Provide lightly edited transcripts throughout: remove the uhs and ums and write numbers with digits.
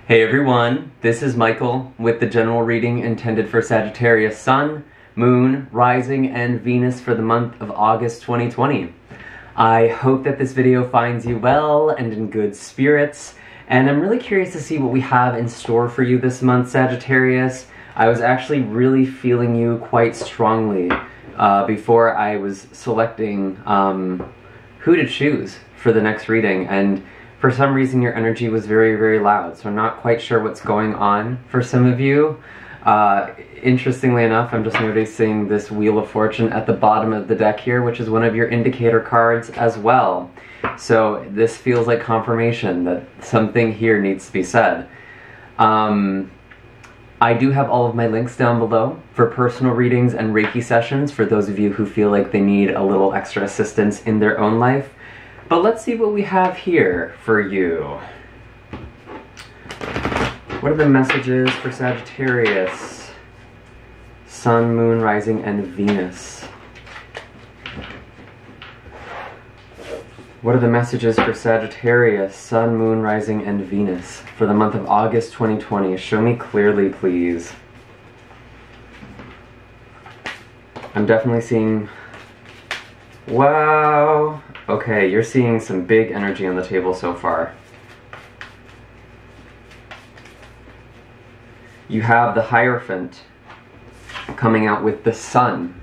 Hey everyone, this is Michael with the general reading intended for Sagittarius Sun, Moon, Rising, and Venus for the month of August 2020. I hope that this video finds you well and in good spirits, and I'm really curious to see what we have in store for you this month, Sagittarius. I was actually really feeling you quite strongly before I was selecting who to choose for the next reading, and for some reason your energy was very, very loud, so I'm not quite sure what's going on for some of you. Interestingly enough, I'm just noticing this Wheel of Fortune at the bottom of the deck here, which is one of your indicator cards as well. So this feels like confirmation that something here needs to be said. I do have all of my links down below for personal readings and Reiki sessions for those of you who feel like they need a little extra assistance in their own life. But let's see what we have here for you. What are the messages for Sagittarius? Sun, Moon, Rising, and Venus. What are the messages for Sagittarius, Sun, Moon, Rising, and Venus for the month of August 2020? Show me clearly, please. I'm definitely seeing... Wow! Okay, you're seeing some big energy on the table so far. You have the Hierophant coming out with the Sun.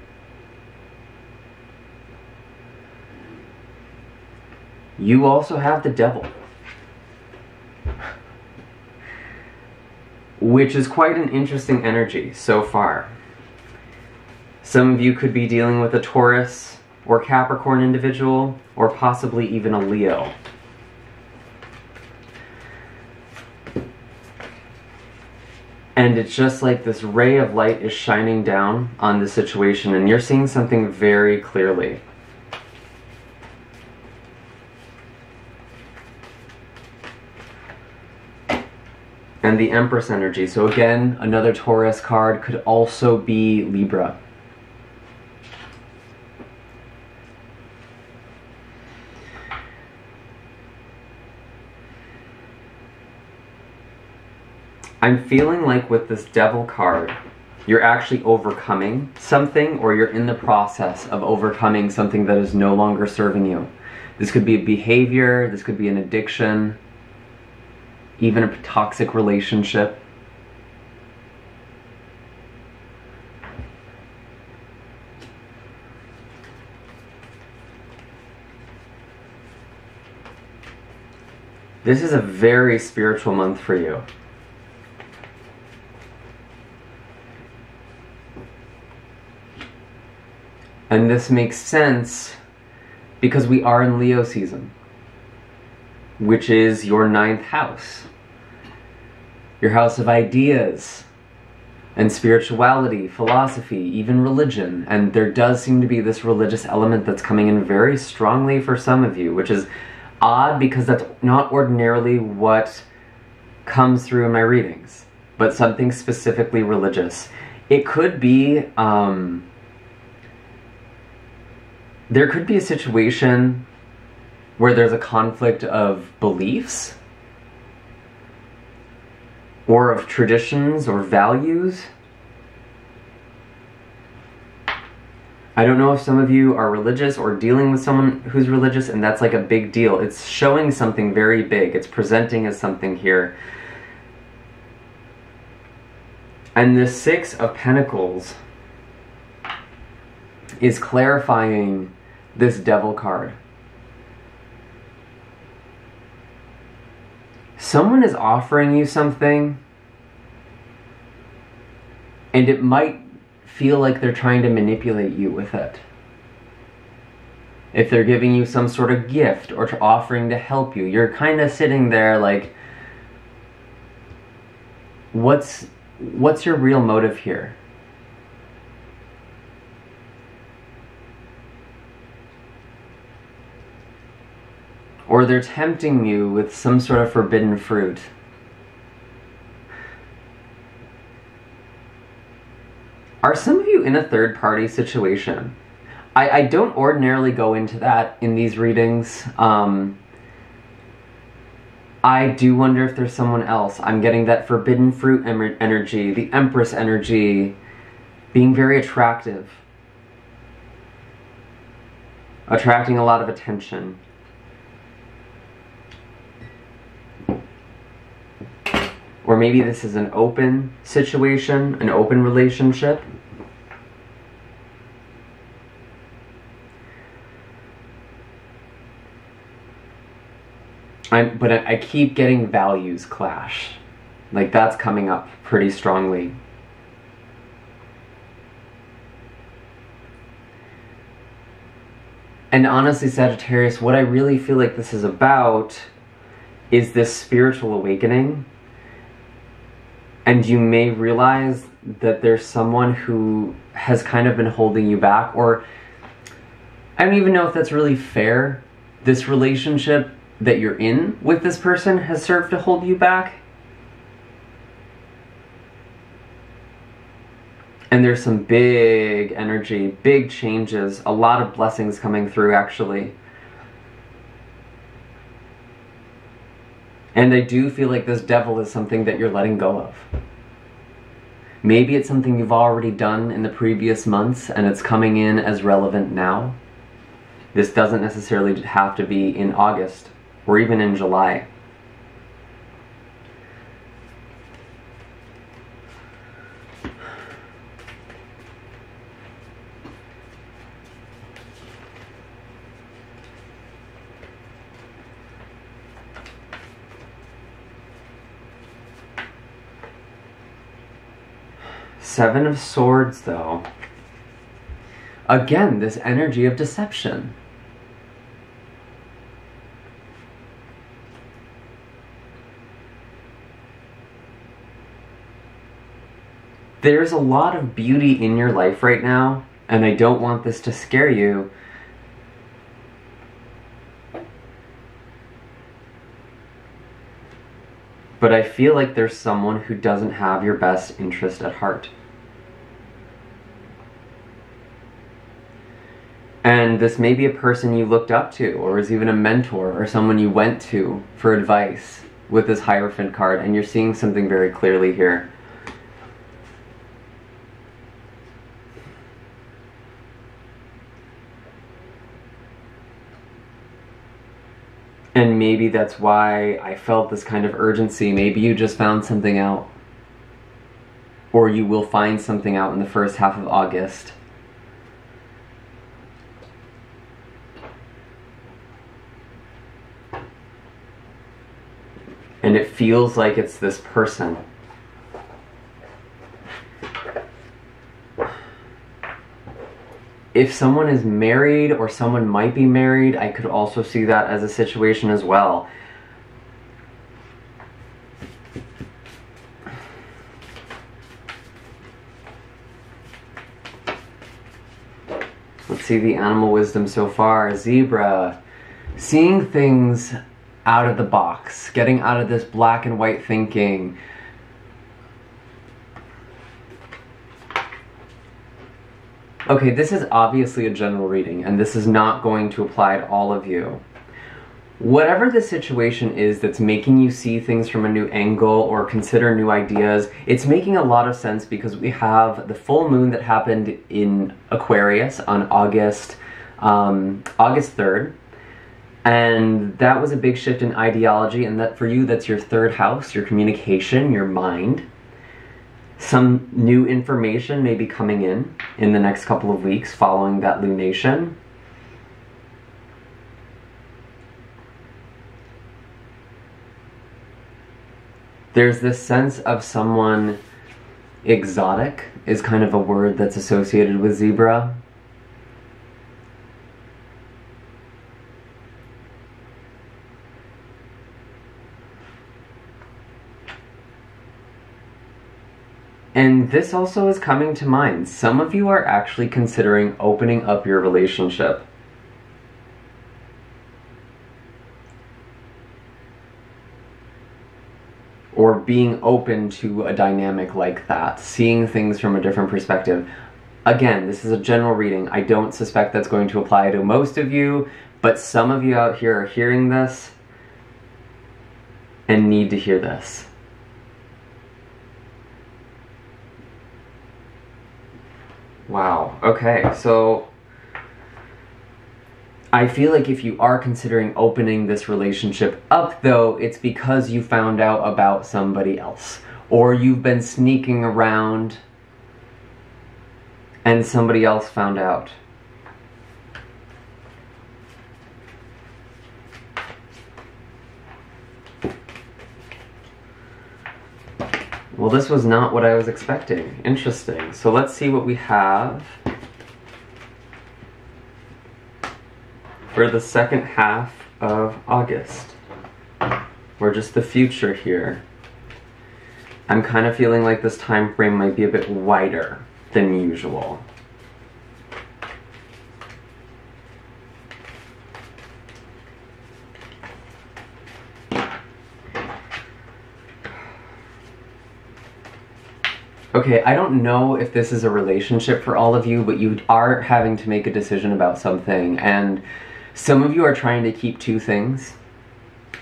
You also have the Devil, which is quite an interesting energy so far. Some of you could be dealing with a Taurus or Capricorn individual, or possibly even a Leo. And it's just like this ray of light is shining down on the situation, and you're seeing something very clearly. And the Empress energy. So again, another Taurus card, could also be Libra. I'm feeling like with this Devil card, you're actually overcoming something, or you're in the process of overcoming something that is no longer serving you. This could be a behavior, this could be an addiction, even a toxic relationship. This is a very spiritual month for you. And this makes sense because we are in Leo season, which is your 9th house. Your house of ideas and spirituality, philosophy, even religion. And there does seem to be this religious element that's coming in very strongly for some of you, which is odd because that's not ordinarily what comes through in my readings, but something specifically religious. It could be, there could be a situation where there's a conflict of beliefs, or of traditions or values. I don't know if some of you are religious or dealing with someone who's religious, and that's like a big deal. It's showing something very big. It's presenting as something here. And the 6 of Pentacles is clarifying this Devil card. Someone is offering you something, and it might feel like they're trying to manipulate you with it. If they're giving you some sort of gift or offering to help you, you're kind of sitting there like, what's your real motive here? Or they're tempting you with some sort of forbidden fruit. Are some of you in a third-party situation? I don't ordinarily go into that in these readings. I do wonder if there's someone else. I'm getting that forbidden fruit energy, the Empress energy, being very attractive. Attracting a lot of attention. Or maybe this is an open situation, an open relationship. But I keep getting values clash. Like, that's coming up pretty strongly. And honestly, Sagittarius, what I really feel like this is about is this spiritual awakening. And you may realize that there's someone who has kind of been holding you back, or I don't even know if that's really fair. This relationship that you're in with this person has served to hold you back. And there's some big energy, big changes, a lot of blessings coming through, actually. And I do feel like this devil is something that you're letting go of. Maybe it's something you've already done in the previous months and it's coming in as relevant now. This doesn't necessarily have to be in August or even in July. Seven of Swords, though. Again, this energy of deception. There's a lot of beauty in your life right now, and I don't want this to scare you. But I feel like there's someone who doesn't have your best interest at heart. And this may be a person you looked up to, or is even a mentor, or someone you went to for advice with this Hierophant card, and you're seeing something very clearly here. And maybe that's why I felt this kind of urgency. Maybe you just found something out. Or you will find something out in the first half of August. And it feels like it's this person. If someone is married or someone might be married, I could also see that as a situation as well. Let's see the animal wisdom so far. Zebra. Seeing things out of the box. Getting out of this black and white thinking. Okay, this is obviously a general reading, and this is not going to apply to all of you. Whatever the situation is that's making you see things from a new angle or consider new ideas, it's making a lot of sense because we have the full moon that happened in Aquarius on August 3rd. And that was a big shift in ideology, and that for you, that's your third house, your communication, your mind. Some new information may be coming in the next couple of weeks following that lunation. There's this sense of someone exotic is kind of a word that's associated with zebra. And this also is coming to mind. Some of you are actually considering opening up your relationship. Or being open to a dynamic like that. Seeing things from a different perspective. Again, this is a general reading. I don't suspect that's going to apply to most of you, but some of you out here are hearing this. and need to hear this. Wow, okay, so I feel like if you are considering opening this relationship up, though, it's because you found out about somebody else, or you've been sneaking around and somebody else found out. Well, this was not what I was expecting. Interesting. So let's see what we have for the second half of August, or just the future here. I'm kind of feeling like this time frame might be a bit wider than usual. Okay, I don't know if this is a relationship for all of you, but you are having to make a decision about something, and some of you are trying to keep two things.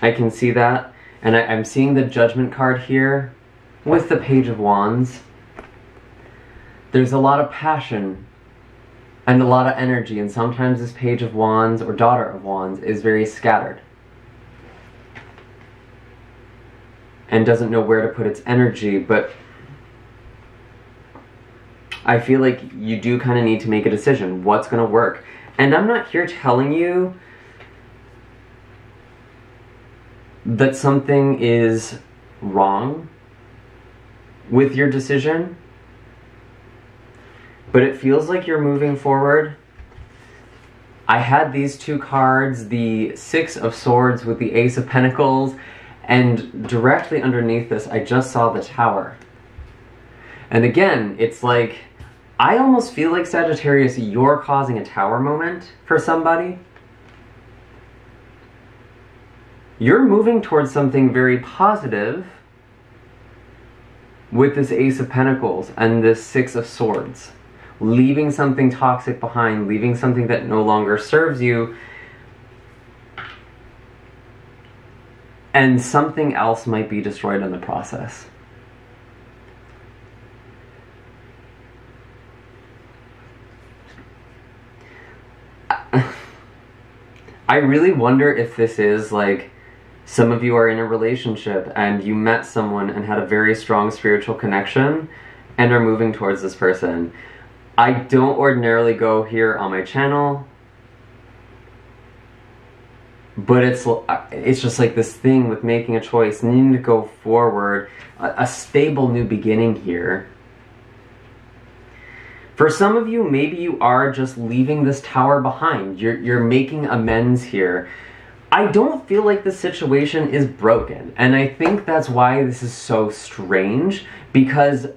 I can see that, and I'm seeing the Judgment card here with the Page of Wands. There's a lot of passion and a lot of energy, and sometimes this Page of Wands or Daughter of Wands is very scattered and doesn't know where to put its energy, but I feel like you do kind of need to make a decision. What's going to work? And I'm not here telling you that something is wrong with your decision, but it feels like you're moving forward. I had these two cards, the Six of Swords with the Ace of Pentacles, and directly underneath this I just saw the Tower. And again, it's like, I almost feel like, Sagittarius, you're causing a Tower moment for somebody. You're moving towards something very positive with this Ace of Pentacles and this Six of Swords. Leaving something toxic behind, leaving something that no longer serves you, and something else might be destroyed in the process. I really wonder if this is like, some of you are in a relationship and you met someone and had a very strong spiritual connection and are moving towards this person. I don't ordinarily go here on my channel, but it's just like this thing with making a choice, needing to go forward, a stable new beginning here. For some of you, maybe you are just leaving this Tower behind. You're making amends here. I don't feel like the situation is broken, and I think that's why this is so strange, because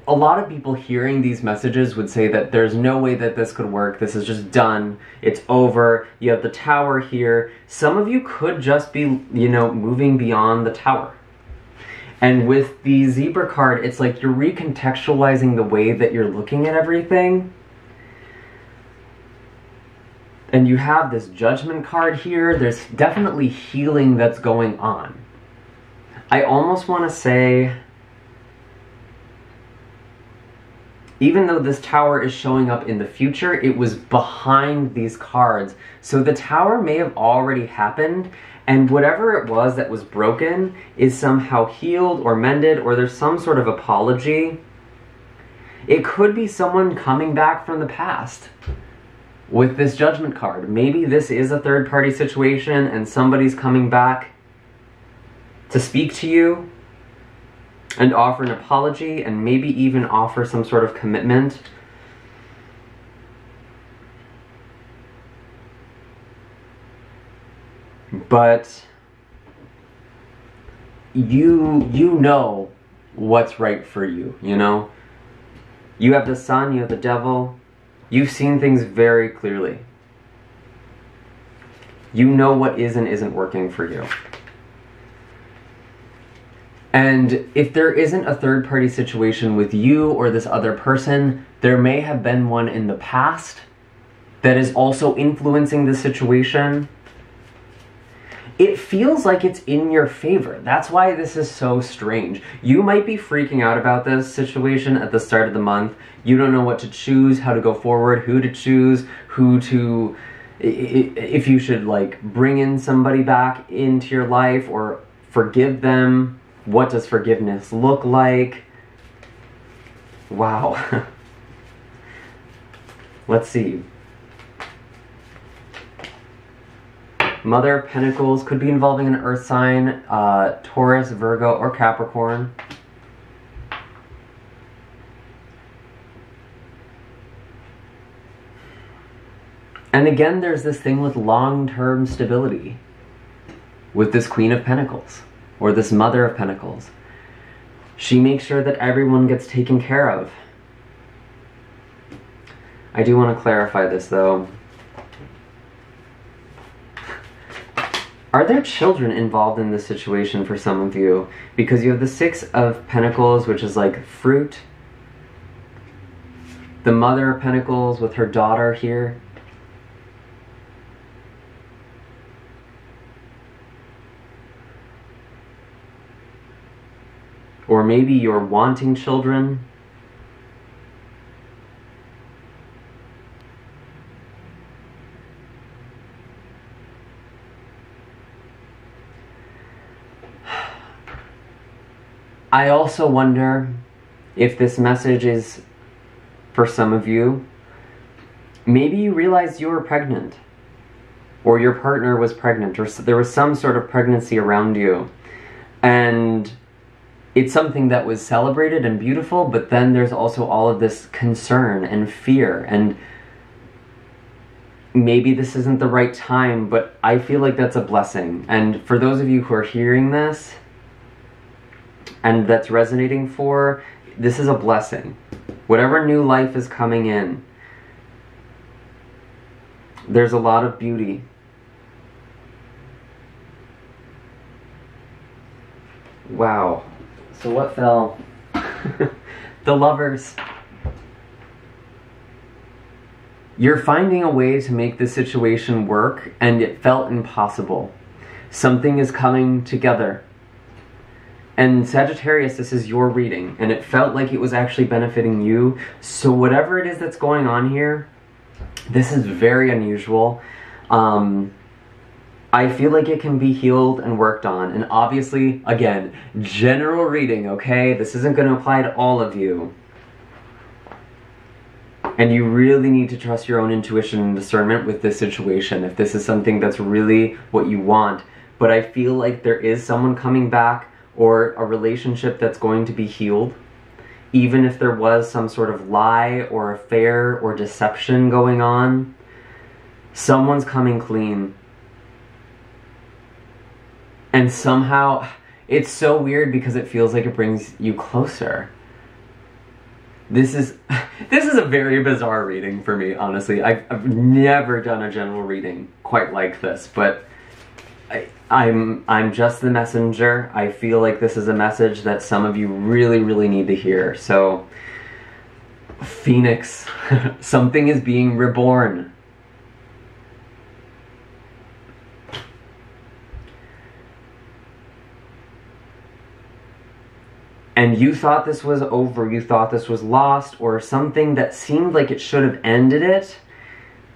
a lot of people hearing these messages would say that there's no way that this could work, this is just done, it's over, you have the Tower here. Some of you could just be, you know, moving beyond the Tower. And with the Zebra card, it's like you're recontextualizing the way that you're looking at everything. And you have this Judgment card here. There's definitely healing that's going on. I almost want to say, even though this Tower is showing up in the future, it was behind these cards. So the Tower may have already happened, and whatever it was that was broken is somehow healed or mended, or there's some sort of apology. It could be someone coming back from the past with this Judgment card. Maybe this is a third-party situation and somebody's coming back to speak to you and offer an apology, and maybe even offer some sort of commitment. But you know what's right for you, you know? You have the Sun, you have the Devil. You've seen things very clearly. You know what is and isn't working for you. And if there isn't a third-party situation with you or this other person, there may have been one in the past that is also influencing the situation. it feels like it's in your favor. That's why this is so strange. You might be freaking out about this situation at the start of the month. You don't know what to choose, how to go forward, who to choose, who to... if you should, like, bring in somebody back into your life or forgive them. What does forgiveness look like? Wow. Let's see. Mother of Pentacles could be involving an earth sign, Taurus, Virgo, or Capricorn. And again, there's this thing with long-term stability with this Queen of Pentacles, or this Mother of Pentacles. She makes sure that everyone gets taken care of. I do want to clarify this, though. Are there children involved in this situation for some of you? Because you have the Six of Pentacles, which is like fruit. The Mother of Pentacles with her daughter here. Or maybe you're wanting children. I also wonder if this message is for some of you. Maybe you realized you were pregnant, or your partner was pregnant, or there was some sort of pregnancy around you. And it's something that was celebrated and beautiful, but then there's also all of this concern and fear, and maybe this isn't the right time, but I feel like that's a blessing. And for those of you who are hearing this, and that's resonating for, this is a blessing. Whatever new life is coming in, there's a lot of beauty. Wow. So what fell? The Lovers. You're finding a way to make this situation work, and it felt impossible. Something is coming together. And Sagittarius, this is your reading, and it felt like it was actually benefiting you. So whatever it is that's going on here, this is very unusual. I feel like it can be healed and worked on. And obviously, again, general reading, okay? This isn't going to apply to all of you. And you really need to trust your own intuition and discernment with this situation, if this is something that's really what you want. But I feel like there is someone coming back, or a relationship that's going to be healed, even if there was some sort of lie or affair or deception going on. Someone's coming clean. And somehow, it's so weird because it feels like it brings you closer. This is a very bizarre reading for me, honestly. I've never done a general reading quite like this, but I'm just the messenger. I feel like this is a message that some of you really, really need to hear. So, Phoenix, something is being reborn. And you thought this was over, you thought this was lost, or something that seemed like it should have ended it,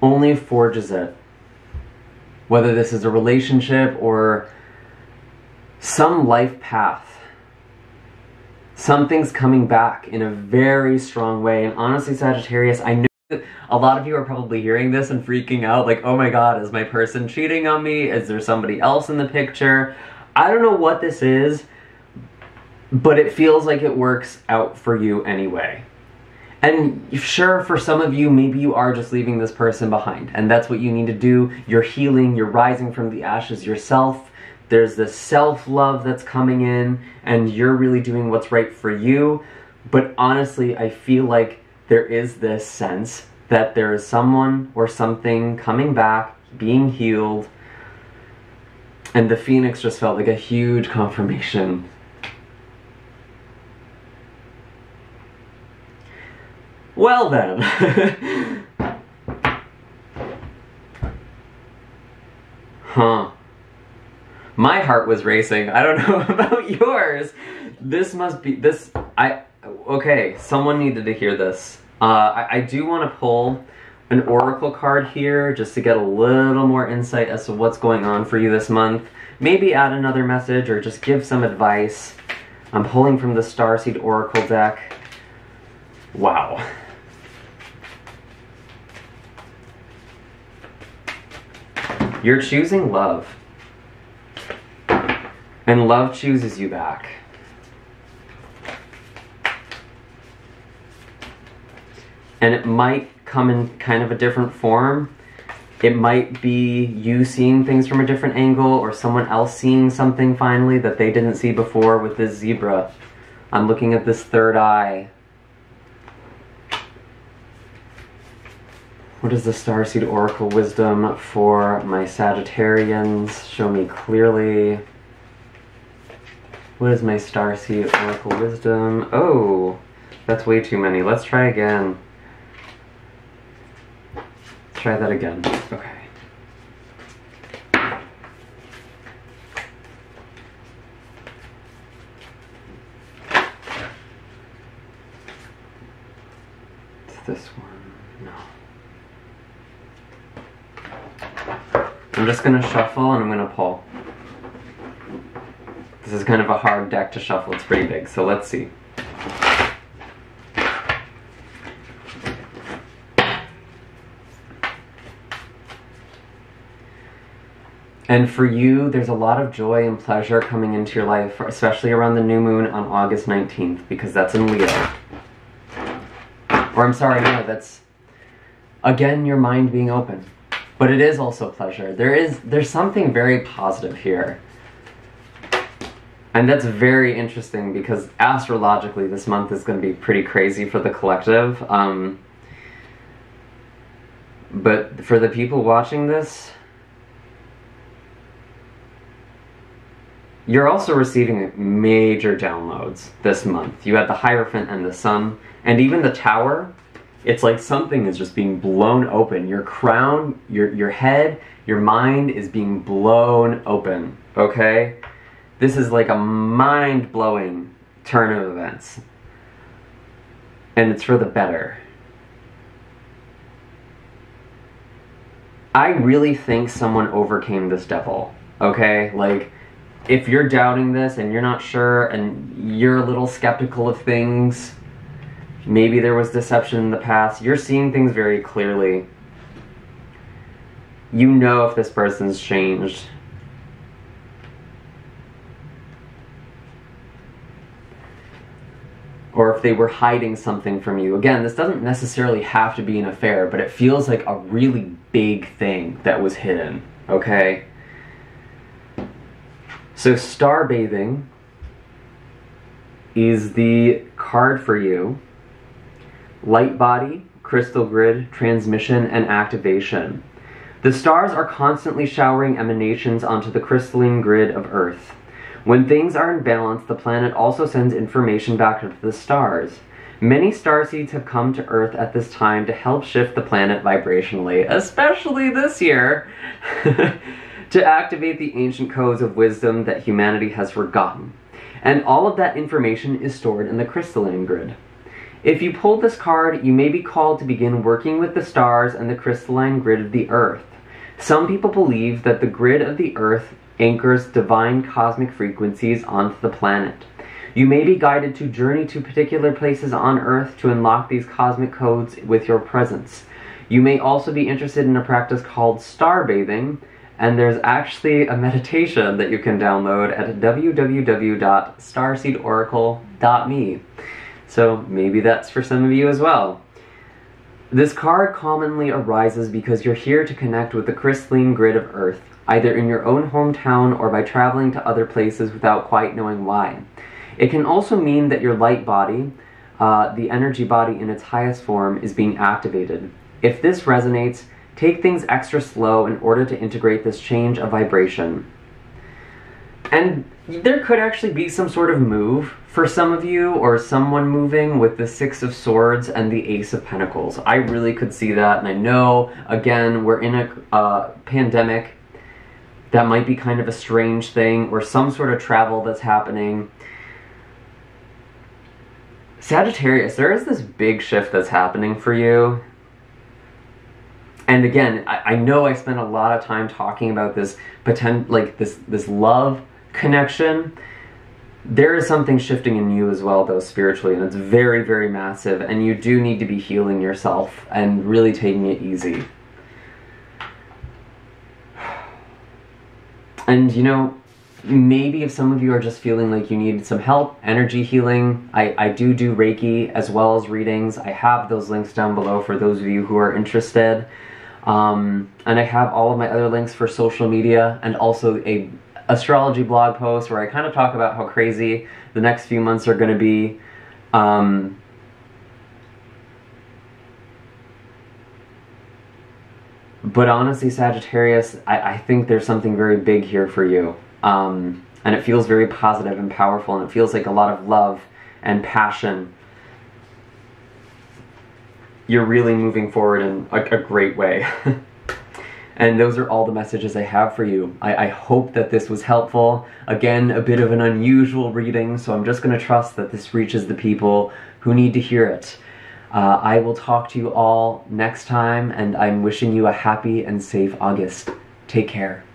only forges it. Whether this is a relationship or some life path. Something's coming back in a very strong way. And honestly, Sagittarius, I know that a lot of you are probably hearing this and freaking out, like, oh my god, is my person cheating on me? Is there somebody else in the picture? I don't know what this is, but it feels like it works out for you anyway. And sure, for some of you, maybe you are just leaving this person behind, and that's what you need to do. You're healing, you're rising from the ashes yourself. There's this self-love that's coming in, and you're really doing what's right for you. But honestly, I feel like there is this sense that there is someone or something coming back, being healed, and the Phoenix just felt like a huge confirmation. Well then, huh. My heart was racing. I don't know about yours. This must be, okay, someone needed to hear this. I do want to pull an oracle card here just to get a little more insight as to what's going on for you this month. Maybe add another message or just give some advice. I'm pulling from the Starseed oracle deck. Wow. You're choosing love. And love chooses you back. And it might come in kind of a different form. It might be you seeing things from a different angle, or someone else seeing something finally that they didn't see before with this zebra. I'm looking at this third eye. What is the Starseed Oracle wisdom for my Sagittarians? Show me clearly. What is my Starseed Oracle wisdom? Oh, that's way too many. Let's try again. Let's try that again. Okay. It's this one. No. I'm just gonna shuffle and I'm gonna pull. This is kind of a hard deck to shuffle, it's pretty big, so let's see. And for you, there's a lot of joy and pleasure coming into your life, especially around the new moon on August 19th, because that's in Leo. Or I'm sorry, no, that's, again, your mind being open. But it is also pleasure. There's something very positive here. And that's very interesting because astrologically this month is going to be pretty crazy for the collective. But for the people watching this, you're also receiving major downloads this month. You have the Hierophant and the Sun, and even the Tower. It's like something is just being blown open. Your crown, your head, your mind is being blown open, okay? This is like a mind-blowing turn of events. And it's for the better. I really think someone overcame this devil, okay? Like, if you're doubting this and you're not sure and you're a little skeptical of things, maybe there was deception in the past, you're seeing things very clearly. You know if this person's changed. Or if they were hiding something from you. Again, this doesn't necessarily have to be an affair, but it feels like a really big thing that was hidden, okay? So star bathing is the card for you. Light body, crystal grid, transmission, and activation. The stars are constantly showering emanations onto the crystalline grid of Earth. When things are in balance, the planet also sends information back to the stars. Many starseeds have come to Earth at this time to help shift the planet vibrationally, especially this year, to activate the ancient codes of wisdom that humanity has forgotten. And all of that information is stored in the crystalline grid. If you pull this card, you may be called to begin working with the stars and the crystalline grid of the Earth. Some people believe that the grid of the Earth anchors divine cosmic frequencies onto the planet. You may be guided to journey to particular places on Earth to unlock these cosmic codes with your presence. You may also be interested in a practice called star bathing, and there's actually a meditation that you can download at www.starseedoracle.me. So maybe that's for some of you as well. This card commonly arises because you're here to connect with the crystalline grid of Earth, either in your own hometown or by traveling to other places without quite knowing why. It can also mean that your light body, the energy body in its highest form, is being activated. If this resonates, take things extra slow in order to integrate this change of vibration. And there could actually be some sort of move for some of you, or someone moving with the Six of Swords and the Ace of Pentacles. I really could see that, and I know, again, we're in a pandemic, that might be kind of a strange thing, or some sort of travel that's happening. Sagittarius, there is this big shift that's happening for you. And again, I know I spent a lot of time talking about this this love connection. There is something shifting in you as well, though, spiritually, and it's very, very massive, and you do need to be healing yourself and really taking it easy. And, you know, maybe if some of you are just feeling like you need some help, energy healing, I do Reiki as well as readings. I have those links down below for those of you who are interested. And I have all of my other links for social media, and also a astrology blog post where I kind of talk about how crazy the next few months are going to be. But honestly, Sagittarius, I think there's something very big here for you. And it feels very positive and powerful, and it feels like a lot of love and passion. You're really moving forward in a great way. And those are all the messages I have for you. I hope that this was helpful. Again, a bit of an unusual reading, so I'm just going to trust that this reaches the people who need to hear it. I will talk to you all next time, and I'm wishing you a happy and safe August. Take care.